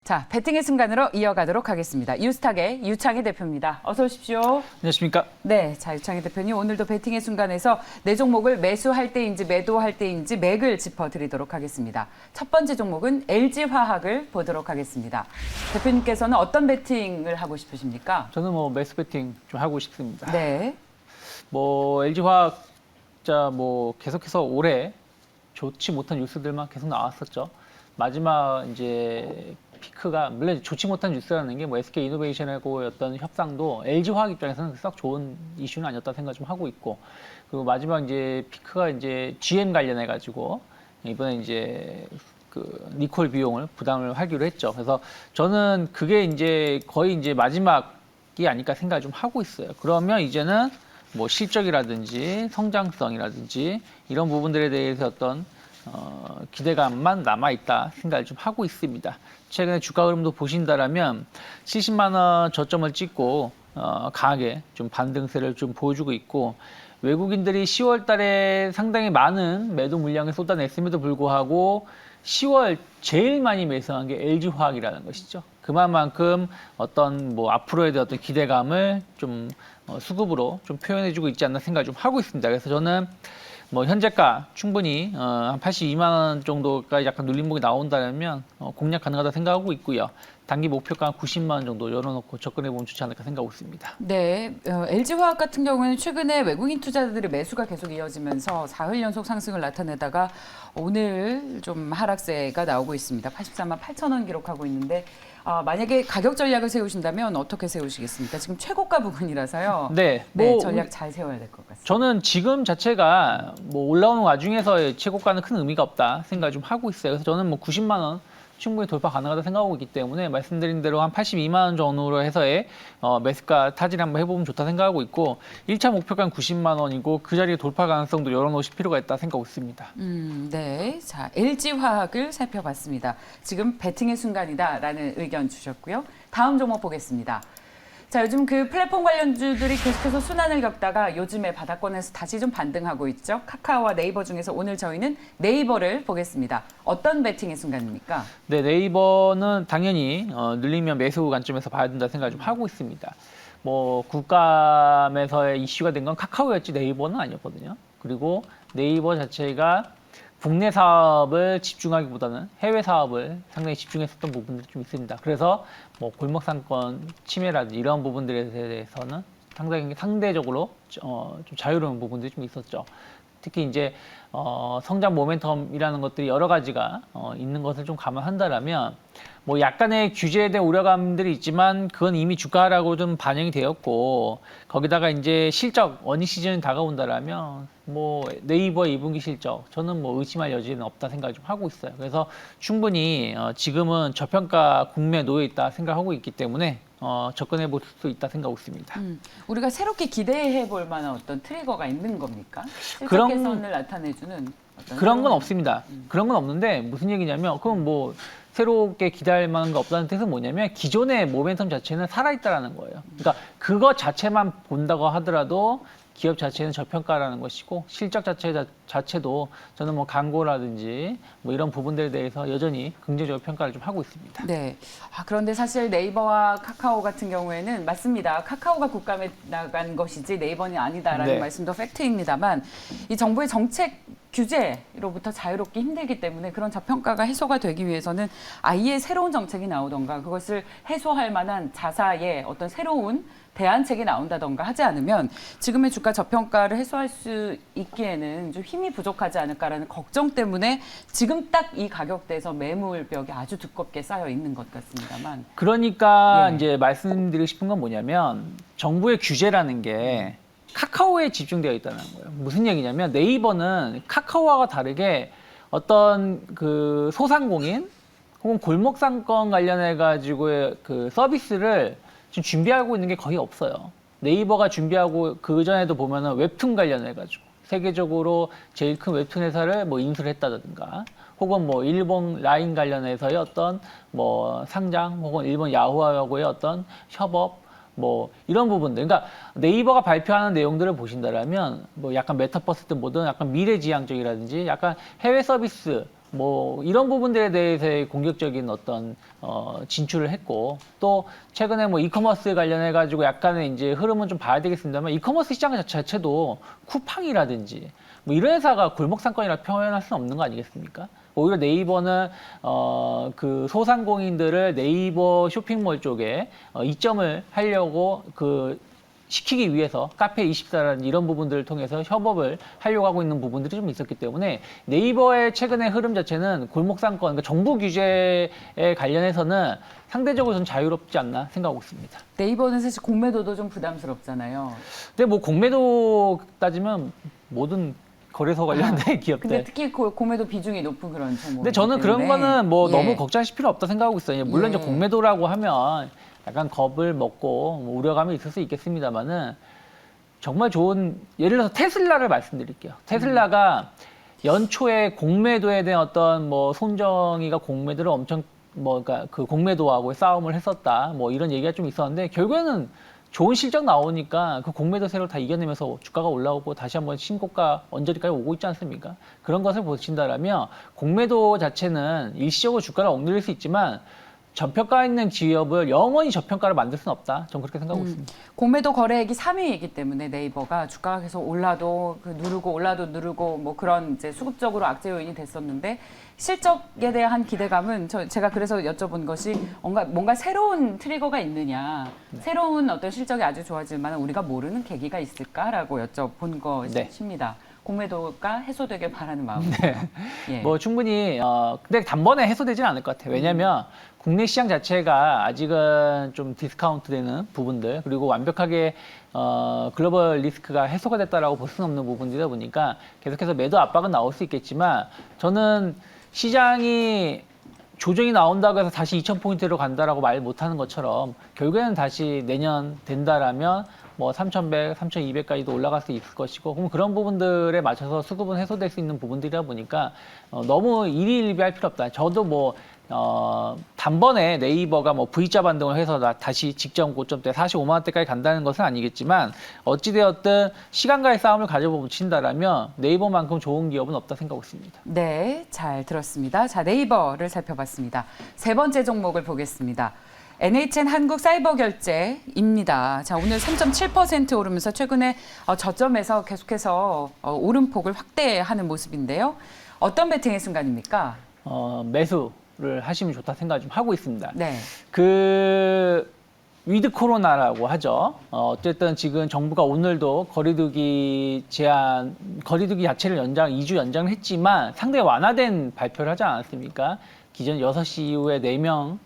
자, 배팅의 순간으로 이어가도록 하겠습니다. 유스탁의 유창희 대표입니다. 어서 오십시오. 안녕하십니까? 네, 자, 유창희 대표님 오늘도 배팅의 순간에서 내 종목을 매수할 때인지 매도할 때인지 맥을 짚어드리도록 하겠습니다. 첫 번째 종목은 LG화학을 보도록 하겠습니다. 대표님께서는 어떤 배팅을 하고 싶으십니까? 저는 뭐 매수 배팅 좀 하고 싶습니다. 네. 뭐 LG화학 진짜 뭐 계속해서 올해 좋지 못한 뉴스들만 계속 나왔었죠. 마지막 이제 피크가 물론 좋지 못한 뉴스라는 게 뭐 SK 이노베이션하고 어떤 협상도 LG화학 입장에서는 썩 좋은 이슈는 아니었다 생각 좀 하고 있고, 그리고 마지막 이제 피크가 이제 GM 관련해 가지고 이번에 이제 그 리콜 비용을 부담을 하기로 했죠. 그래서 저는 그게 이제 거의 이제 마지막이 아닐까 생각을 좀 하고 있어요. 그러면 이제는 뭐 실적이라든지 성장성이라든지 이런 부분들에 대해서 어떤 기대감만 남아있다 생각을 좀 하고 있습니다. 최근에 주가 흐름도 보신다라면 70만 원 저점을 찍고 강하게 좀 반등세를 좀 보여주고 있고, 외국인들이 10월 달에 상당히 많은 매도 물량을 쏟아냈음에도 불구하고 10월 제일 많이 매수한 게 LG화학이라는 것이죠. 그만큼 어떤 뭐 앞으로에 대한 어떤 기대감을 좀 수급으로 좀 표현해주고 있지 않나 생각을 좀 하고 있습니다. 그래서 저는 뭐 현재가 충분히 한 82만 원 정도까지 약간 눌림목이 나온다면 공략 가능하다 생각하고 있고요. 단기 목표가 한 90만 원 정도 열어놓고 접근해 보면 좋지 않을까 생각하고 있습니다. 네, LG화학 같은 경우에는 최근에 외국인 투자자들의 매수가 계속 이어지면서 4일 연속 상승을 나타내다가 오늘 좀 하락세가 나오고 있습니다. 84만 8천 원 기록하고 있는데 만약에 가격 전략을 세우신다면 어떻게 세우시겠습니까? 지금 최고가 부근이라서요. 네, 네, 전략 잘 세워야 될 것 같습니다. 저는 지금 자체가 뭐 올라오는 와중에서 최고가는 큰 의미가 없다 생각을 좀 하고 있어요. 그래서 저는 뭐 90만 원 충분히 돌파 가능하다 생각하고 있기 때문에 말씀드린 대로 한 82만 원 정도로 해서의 매수가 타질 한번 해보면 좋다 생각하고 있고, 1차 목표가 한 90만 원이고 그 자리에 돌파 가능성도 열어놓으실 필요가 있다 생각하고 있습니다. 네, 자 LG화학을 살펴봤습니다. 지금 배팅의 순간이다라는 의견 주셨고요. 다음 종목 보겠습니다. 자, 요즘 그 플랫폼 관련주들이 계속해서 순환을 겪다가 요즘에 바닥권에서 다시 좀 반등하고 있죠. 카카오와 네이버 중에서 오늘 저희는 네이버를 보겠습니다. 어떤 배팅의 순간입니까? 네, 네이버는 당연히 늘리면 매수 관점에서 봐야 된다 생각을 좀 하고 있습니다. 뭐 국감에서의 이슈가 된 건 카카오였지 네이버는 아니었거든요. 그리고 네이버 자체가 국내 사업을 집중하기보다는 해외 사업을 상당히 집중했었던 부분들이 좀 있습니다. 그래서 뭐 골목 상권 침해라든지 이런 부분들에 대해서는 상대적으로 좀 자유로운 부분들이 좀 있었죠. 특히 이제 성장 모멘텀이라는 것들이 여러 가지가 있는 것을 좀 감안한다라면 뭐 약간의 규제에 대한 우려감들이 있지만 그건 이미 주가라고 좀 반영이 되었고, 거기다가 이제 실적 어닝 시즌이 다가온다라면 뭐 네이버 2분기 실적 저는 뭐 의심할 여지는 없다 생각을 좀 하고 있어요. 그래서 충분히 지금은 저평가 국면에 놓여 있다 생각하고 있기 때문에 접근해 볼 수 있다 생각하고 있습니다. 우리가 새롭게 기대해 볼 만한 어떤 트리거가 있는 겁니까? 실적 그런- 개선을 나타내주는 어떤 그런 건 새로운- 없습니다. 그런 건 없는데 무슨 얘기냐면, 그럼 뭐 새롭게 기대할 만한 거 없다는 뜻은 뭐냐면 기존의 모멘텀 자체는 살아있다라는 거예요. 그러니까 그거 자체만 본다고 하더라도 기업 자체는 저평가라는 것이고, 실적 자체도 저는 뭐 광고라든지 뭐 이런 부분들에 대해서 여전히 긍정적인 평가를 좀 하고 있습니다. 네. 그런데 사실 네이버와 카카오 같은 경우에는 맞습니다. 카카오가 국감에 나간 것이지 네이버는 아니다라는 네. 말씀도 팩트입니다만, 이 정부의 정책 규제로부터 자유롭기 힘들기 때문에 그런 저평가가 해소가 되기 위해서는 아예 새로운 정책이 나오던가 그것을 해소할 만한 자사의 어떤 새로운 대안책이 나온다던가 하지 않으면 지금의 주가 저평가를 해소할 수 있기에는 좀 힘이 부족하지 않을까라는 걱정 때문에 지금 딱 이 가격대에서 매물벽이 아주 두껍게 쌓여 있는 것 같습니다만. 그러니까 예. 이제 말씀드리고 싶은 건 뭐냐면, 정부의 규제라는 게 카카오에 집중되어 있다는 거예요. 무슨 얘기냐면 네이버는 카카오와 다르게 어떤 그 소상공인 혹은 골목상권 관련해 가지고의 그 서비스를 지금 준비하고 있는 게 거의 없어요. 네이버가 준비하고 그 전에도 보면은 웹툰 관련해 가지고 세계적으로 제일 큰 웹툰 회사를 뭐 인수를 했다든가, 혹은 뭐 일본 라인 관련해서의 어떤 뭐 상장, 혹은 일본 야후하고의 어떤 협업, 뭐 이런 부분들. 그러니까 네이버가 발표하는 내용들을 보신다라면 뭐 약간 메타버스든 뭐든 약간 미래지향적이라든지 약간 해외 서비스 뭐 이런 부분들에 대해서의 공격적인 어떤 진출을 했고 또 최근에 뭐 이커머스 관련해 가지고 약간의 이제 흐름은 좀 봐야 되겠습니다만 이커머스 시장 자체도 쿠팡이라든지 뭐 이런 회사가 골목 상권이라 표현할 수는 없는 거 아니겠습니까? 오히려 네이버는 그 소상공인들을 네이버 쇼핑몰 쪽에 이점을 하려고 시키기 위해서 카페24라는 이런 부분들을 통해서 협업을 하려고 하고 있는 부분들이 좀 있었기 때문에 네이버의 최근의 흐름 자체는 골목상권, 그러니까 정부 규제에 관련해서는 상대적으로 좀 자유롭지 않나 생각하고 있습니다. 네이버는 사실 공매도도 좀 부담스럽잖아요. 근데 뭐 공매도 따지면 모든 거래소 관련된 기업들. 근데 특히 공매도 비중이 높은 그런 종목. 근데 저는 그런 거는 뭐 예. 너무 걱정하실 필요 없다 생각하고 있어요. 물론 예. 이제 공매도라고 하면 약간 겁을 먹고 뭐 우려감이 있을 수 있겠습니다만은 정말 좋은 예를 들어서 테슬라를 말씀드릴게요. 테슬라가 연초에 공매도에 대한 어떤 뭐 손정희가 공매도를 엄청 뭐 그러니까 그 공매도하고의 싸움을 했었다. 뭐 이런 얘기가 좀 있었는데 결국에는 좋은 실적 나오니까 그 공매도세를 다 이겨내면서 주가가 올라오고 다시 한번 신고가 언저리까지 오고 있지 않습니까? 그런 것을 보신다라면 공매도 자체는 일시적으로 주가를 억누를 수 있지만 저평가 있는 기업을 영원히 저평가를 만들 수는 없다. 저는 그렇게 생각하고 있습니다. 공매도 거래액이 3위이기 때문에 네이버가 주가가 계속 올라도 누르고 올라도 누르고 뭐 그런 이제 수급적으로 악재 요인이 됐었는데 실적에 대한 기대감은 제가 그래서 여쭤본 것이 뭔가 새로운 트리거가 있느냐, 새로운 어떤 실적이 아주 좋아질 만한 우리가 모르는 계기가 있을까라고 여쭤본 것입니다. 공매도가 해소되길 바라는 마음. 네. 예. 뭐 충분히 근데 단번에 해소되지는 않을 것 같아요. 왜냐하면 국내 시장 자체가 아직은 좀 디스카운트되는 부분들 그리고 완벽하게 글로벌 리스크가 해소가 됐다라고 볼 수는 없는 부분이다 보니까 계속해서 매도 압박은 나올 수 있겠지만 저는 시장이 조정이 나온다고 해서 다시 2,000포인트로 간다라고 말 못하는 것처럼 결국에는 다시 내년 된다라면 뭐 3,100, 3,200까지도 올라갈 수 있을 것이고 그럼 그런 부분들에 맞춰서 수급은 해소될 수 있는 부분들이다 보니까 너무 일희일비할 필요 없다. 저도 뭐 단번에 네이버가 뭐 V자 반등을 해서 다시 직전 고점대 45만 원대까지 간다는 것은 아니겠지만 어찌되었든 시간과의 싸움을 가져보친다라면 네이버만큼 좋은 기업은 없다 생각하고 있습니다. 네, 잘 들었습니다. 자, 네이버를 살펴봤습니다. 세 번째 종목을 보겠습니다. NHN 한국사이버결제입니다. 자, 오늘 3.7% 오르면서 최근에 저점에서 계속해서 오름폭을 확대하는 모습인데요. 어떤 베팅의 순간입니까? 매수를 하시면 좋다 생각 좀 하고 있습니다. 네. 위드 코로나라고 하죠. 어쨌든 지금 정부가 오늘도 거리두기 자체를 2주 연장을 했지만 상당히 완화된 발표를 하지 않았습니까? 기존 6시 이후에 4명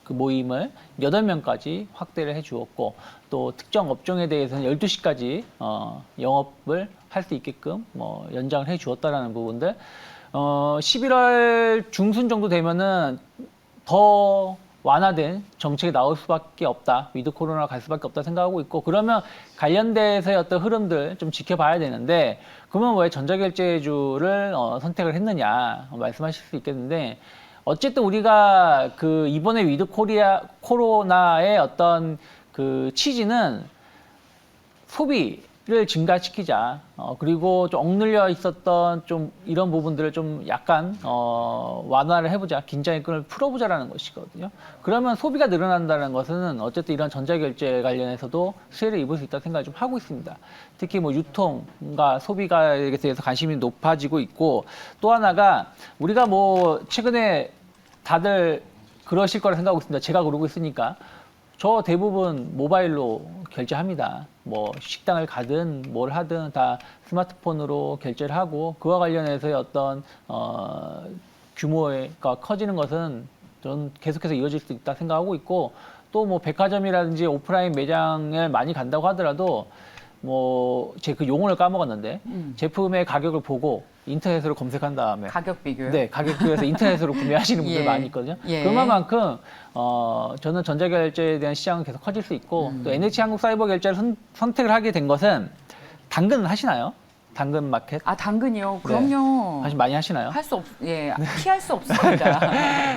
그 모임을 8명까지 확대를 해 주었고 또 특정 업종에 대해서는 12시까지 영업을 할 수 있게끔 연장을 해 주었다라는 부분들 11월 중순 정도 되면은 더 완화된 정책이 나올 수밖에 없다. 위드 코로나가 갈 수밖에 없다 생각하고 있고 그러면 관련돼서의 어떤 흐름들 좀 지켜봐야 되는데 그러면 왜 전자결제주를 선택을 했느냐 말씀하실 수 있겠는데 어쨌든 우리가 그 이번에 위드 코로나의 어떤 그 취지는 소비를 증가시키자. 그리고 좀 억눌려 있었던 좀 이런 부분들을 좀 약간 완화를 해보자. 긴장의 끈을 풀어보자라는 것이거든요. 그러면 소비가 늘어난다는 것은 어쨌든 이런 전자결제 관련해서도 수혜를 입을 수 있다 생각을 좀 하고 있습니다. 특히 뭐 유통과 소비가에 대해서 관심이 높아지고 있고 또 하나가 우리가 뭐 최근에 다들 그러실 거라 생각하고 있습니다. 제가 그러고 있으니까. 저 대부분 모바일로 결제합니다. 뭐 식당을 가든 뭘 하든 다 스마트폰으로 결제를 하고 그와 관련해서의 어떤 규모가 커지는 것은 저는 계속해서 이어질 수 있다 생각하고 있고 또 뭐 백화점이라든지 오프라인 매장을 많이 간다고 하더라도 뭐 제 그 용어를 까먹었는데 제품의 가격을 보고 인터넷으로 검색한 다음에 가격 비교요? 네, 가격 비교해서 인터넷으로 구매하시는 분들 예. 많이 있거든요. 예. 그만큼 저는 전자결제에 대한 시장은 계속 커질 수 있고 또 NH 한국사이버결제를 선택을 하게 된 것은 당근 하시나요? 당근 마켓? 아, 당근이요? 그럼요. 사실 많이 하시나요? 피할 수 없습니다.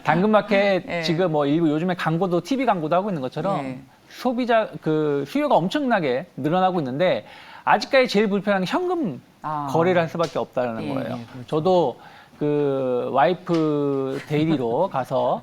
당근 마켓 예. 지금 뭐 일부 요즘에 광고도 TV 광고도 하고 있는 것처럼 예. 소비자 그 수요가 엄청나게 늘어나고 있는데 아직까지 제일 불편한 게 현금 거래를 할 수밖에 없다는 예, 거예요. 그렇죠. 저도 그 와이프 데일리로 가서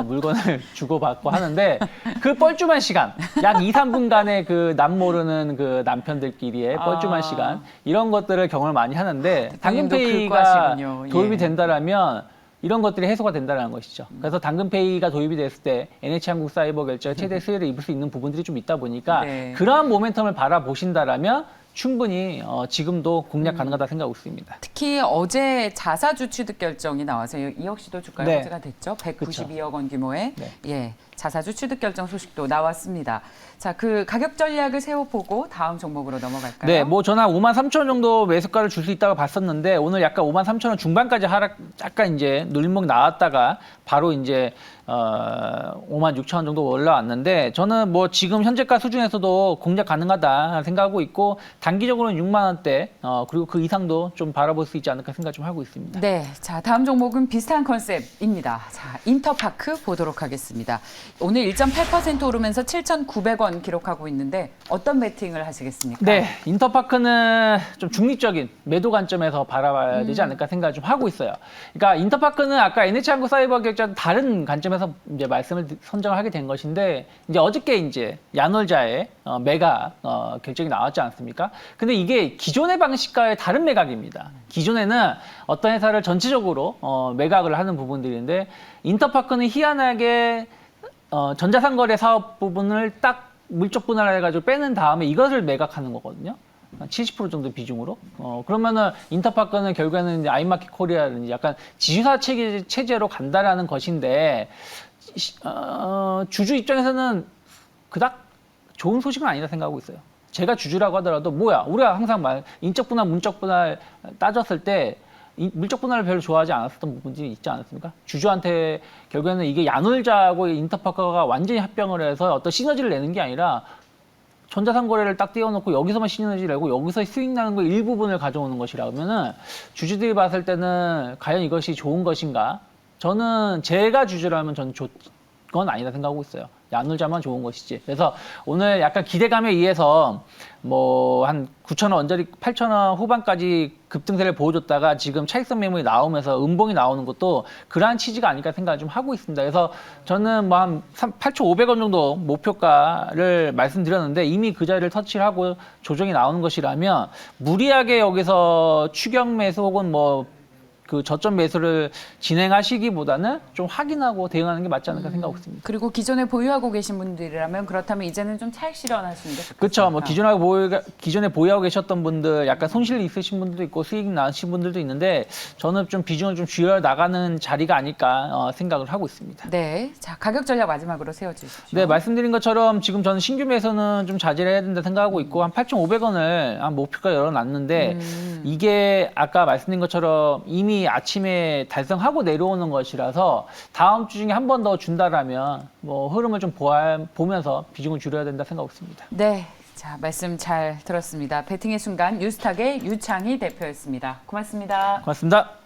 물건을 주고받고 하는데 그 뻘쭘한 시간, 약 2, 3분간의 그 남 모르는 그 남편들끼리의 뻘쭘한 시간 이런 것들을 경험을 많이 하는데 당근페이가 긁고하시군요. 도입이 예. 된다라면 이런 것들이 해소가 된다는 것이죠. 그래서 당근페이가 도입이 됐을 때 NH한국사이버결제가 최대 수혜를 입을 수 있는 부분들이 좀 있다 보니까 네. 그러한 모멘텀을 바라보신다라면 충분히 지금도 공략 가능하다 생각하고 있습니다. 특히 어제 자사주 취득 결정이 나와서 이 역시도 주가가 네. 화제가 됐죠. 192억 원 규모의 네. 예, 자사주 취득 결정 소식도 나왔습니다. 자, 그 가격 전략을 세워보고 다음 종목으로 넘어갈까요? 네, 뭐 저는 5만 3천 원 정도 매수가를 줄 수 있다고 봤었는데 오늘 약간 5만 3천 원 중반까지 하락, 약간 이제 눌림목 나왔다가 바로 이제 5만 6천 원 정도 올라왔는데 저는 뭐 지금 현재가 수준에서도 공략 가능하다 생각하고 있고 단기적으로는 6만 원대 그리고 그 이상도 좀 바라볼 수 있지 않을까 생각 좀 하고 있습니다. 네, 자 다음 종목은 비슷한 컨셉입니다. 자, 인터파크 보도록 하겠습니다. 오늘 1.8% 오르면서 7,900원 기록하고 있는데 어떤 베팅을 하시겠습니까? 네, 인터파크는 좀 중립적인 매도 관점에서 바라봐야 되지 않을까 생각을 좀 하고 있어요. 그러니까 인터파크는 아까 NH한국사이버결제와는 다른 관점에서 이제 말씀을 선정을 하게 된 것인데 이제 어저께 이제 야놀자의 매각 결정이 나왔지 않습니까? 근데 이게 기존의 방식과의 다른 매각입니다. 기존에는 어떤 회사를 전체적으로 매각을 하는 부분들인데 인터파크는 희한하게 전자상거래 사업 부분을 딱 물적 분할해가지고 빼는 다음에 이것을 매각하는 거거든요. 70% 정도 비중으로. 그러면은 인터파크는 결국에는 이제 아이마켓 코리아라든지 약간 지주사 체제로 간다라는 것인데 주주 입장에서는 그닥 좋은 소식은 아니다 생각하고 있어요. 제가 주주라고 하더라도 뭐야 우리가 항상 인적 분할, 문적 분할 따졌을 때 물적 분할을 별로 좋아하지 않았었던 부분들이 있지 않았습니까? 주주한테 결국에는 이게 야놀자하고 인터파크가 완전히 합병을 해서 어떤 시너지를 내는 게 아니라 전자상거래를 딱 띄워놓고 여기서만 시너지를 내고 여기서 수익 나는 거 일부분을 가져오는 것이라면은 주주들이 봤을 때는 과연 이것이 좋은 것인가? 저는 제가 주주라면 저는 건 아니다 생각하고 있어요. 야놀자만 좋은 것이지. 그래서 오늘 약간 기대감에 의해서 뭐 한 9,000원 언저리 8,000원 후반까지 급등세를 보여줬다가 지금 차익선 매물이 나오면서 음봉이 나오는 것도 그러한 취지가 아닐까 생각을 좀 하고 있습니다. 그래서 저는 뭐 한 8,500원 정도 목표가를 말씀드렸는데 이미 그 자리를 터치를 하고 조정이 나오는 것이라면 무리하게 여기서 추격 매수 혹은 뭐 그 저점 매수를 진행하시기보다는 좀 확인하고 대응하는 게 맞지 않을까 생각하고 있습니다. 그리고 기존에 보유하고 계신 분들이라면 그렇다면 이제는 좀 차익 실현하시는 게 좋겠습니다. 그렇죠. 뭐 기존에 보유하고 계셨던 분들, 약간 손실 있으신 분들도 있고 수익 나신 분들도 있는데 저는 좀 비중을 좀 줄여 나가는 자리가 아닐까 생각을 하고 있습니다. 네, 자 가격 전략 마지막으로 세워주십시오. 네, 말씀드린 것처럼 지금 저는 신규 매수는 좀 자제를 해야 된다 생각하고 있고 한 8,500원을 한 목표가 열어놨는데 이게 아까 말씀드린 것처럼 이미 아침에 달성하고 내려오는 것이라서 다음 주 중에 한 번 더 준다라면 뭐 흐름을 좀 보면서 비중을 줄여야 된다 생각하고 있습니다. 네, 자 말씀 잘 들었습니다. 베팅의 순간 뉴스탁의 유창희 대표였습니다. 고맙습니다. 고맙습니다.